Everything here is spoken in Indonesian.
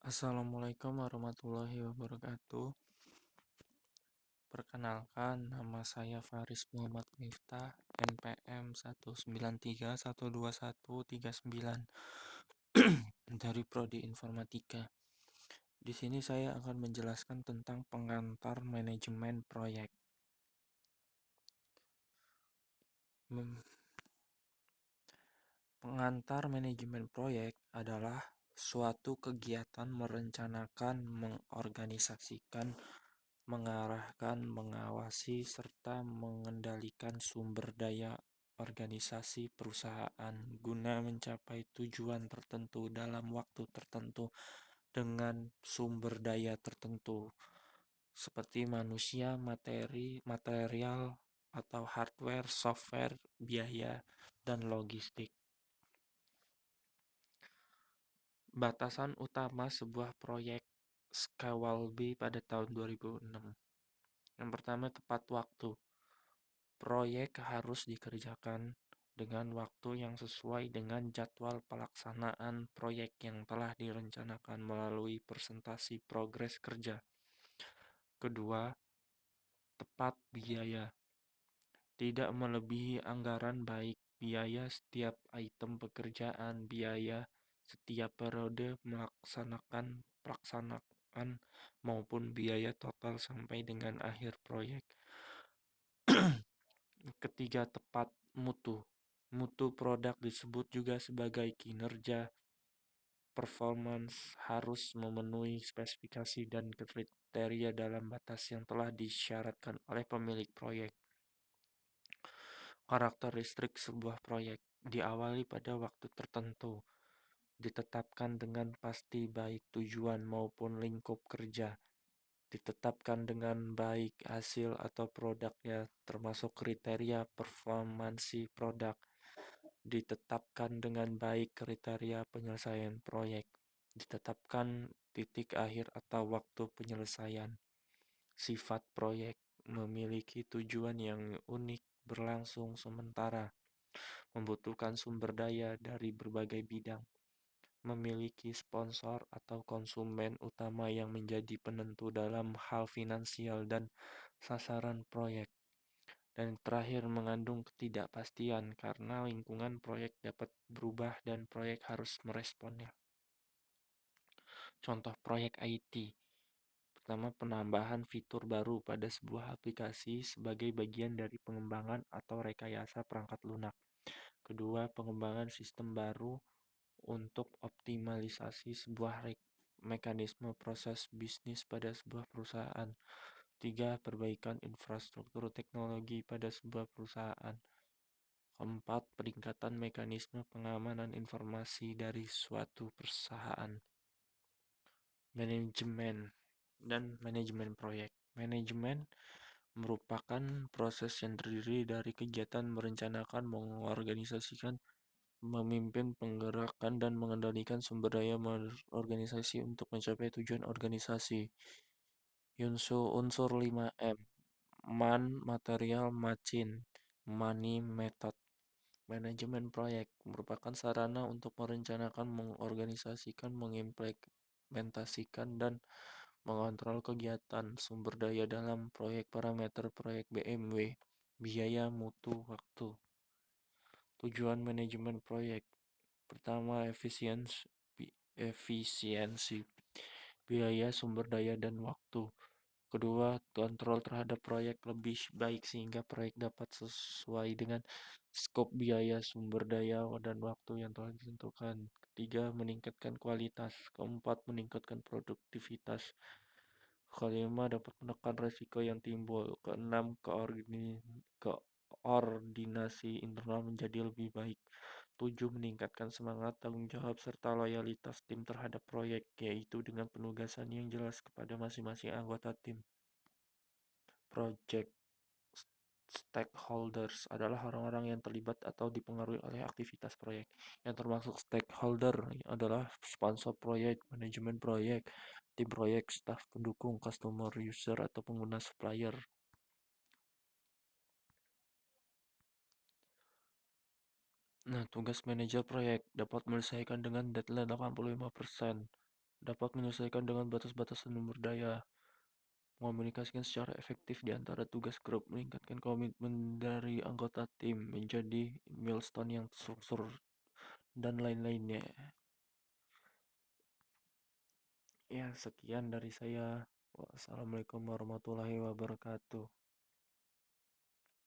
Assalamualaikum warahmatullahi wabarakatuh. Perkenalkan, nama saya Faris Muhammad Miftah, NPM 193121139 dari Prodi Informatika. Di sini saya akan menjelaskan tentang pengantar manajemen proyek. Mem- Pengantar manajemen proyek adalah suatu kegiatan merencanakan, mengorganisasikan, mengarahkan, mengawasi, serta mengendalikan sumber daya organisasi perusahaan guna mencapai tujuan tertentu dalam waktu tertentu dengan sumber daya tertentu seperti manusia, materi, material, atau hardware, software, biaya, dan logistik. Batasan utama sebuah proyek Skywalby pada tahun 2006. Yang pertama, tepat waktu. Proyek harus dikerjakan dengan waktu yang sesuai dengan jadwal pelaksanaan proyek yang telah direncanakan melalui presentasi progres kerja. Kedua, tepat biaya. Tidak melebihi anggaran baik biaya setiap item pekerjaan, biaya setiap periode pelaksanaan maupun biaya total sampai dengan akhir proyek. Ketiga, tepat mutu. Mutu produk disebut juga sebagai kinerja. Performance harus memenuhi spesifikasi dan kriteria dalam batas yang telah disyaratkan oleh pemilik proyek. Karakteristik sebuah proyek diawali pada waktu tertentu, ditetapkan dengan pasti baik tujuan maupun lingkup kerja, ditetapkan dengan baik hasil atau produknya termasuk kriteria performansi produk, ditetapkan dengan baik kriteria penyelesaian proyek, ditetapkan titik akhir atau waktu penyelesaian. Sifat proyek memiliki tujuan yang unik, berlangsung sementara, membutuhkan sumber daya dari berbagai bidang, memiliki sponsor atau konsumen utama yang menjadi penentu dalam hal finansial dan sasaran proyek. Dan terakhir, mengandung ketidakpastian karena lingkungan proyek dapat berubah dan proyek harus meresponnya. Contoh proyek IT. Pertama, penambahan fitur baru pada sebuah aplikasi sebagai bagian dari pengembangan atau rekayasa perangkat lunak. Kedua, pengembangan sistem baru untuk optimalisasi sebuah mekanisme proses bisnis pada sebuah perusahaan. Tiga, perbaikan infrastruktur teknologi pada sebuah perusahaan. Keempat, peningkatan mekanisme pengamanan informasi dari suatu perusahaan. Manajemen dan manajemen proyek. Manajemen merupakan proses yang terdiri dari kegiatan merencanakan, mengorganisasikan, memimpin penggerakan dan mengendalikan sumber daya organisasi untuk mencapai tujuan organisasi. Unsur 5M. Man, material, macin, money, method. Manajemen proyek merupakan sarana untuk merencanakan, mengorganisasikan, mengimplementasikan, dan mengontrol kegiatan sumber daya dalam proyek. Parameter proyek BMW, biaya, mutu, waktu. Tujuan manajemen proyek. Pertama, efisiensi, biaya, sumber daya, dan waktu. Kedua, kontrol terhadap proyek lebih baik sehingga proyek dapat sesuai dengan skop biaya, sumber daya, dan waktu yang telah ditentukan. Ketiga, meningkatkan kualitas. Keempat, meningkatkan produktivitas. Kelima, dapat menekan risiko yang timbul. Keenam, koordinasi internal menjadi lebih baik. Tujuh, meningkatkan semangat, tanggung jawab, serta loyalitas tim terhadap proyek, yaitu dengan penugasan yang jelas kepada masing-masing anggota tim. Project stakeholders adalah orang-orang yang terlibat atau dipengaruhi oleh aktivitas proyek. Yang termasuk stakeholder adalah sponsor proyek, manajemen proyek, tim proyek, staf pendukung, customer, user, atau pengguna supplier. Nah, tugas manajer proyek dapat menyelesaikan dengan deadline 85%. dapat menyelesaikan dengan batas-batasan sumber daya, mengomunikasikan secara efektif di antara tugas grup, meningkatkan komitmen dari anggota tim, menjadi milestone yang terstruktur, dan lain-lainnya. Ya, sekian dari saya. Wassalamualaikum warahmatullahi wabarakatuh.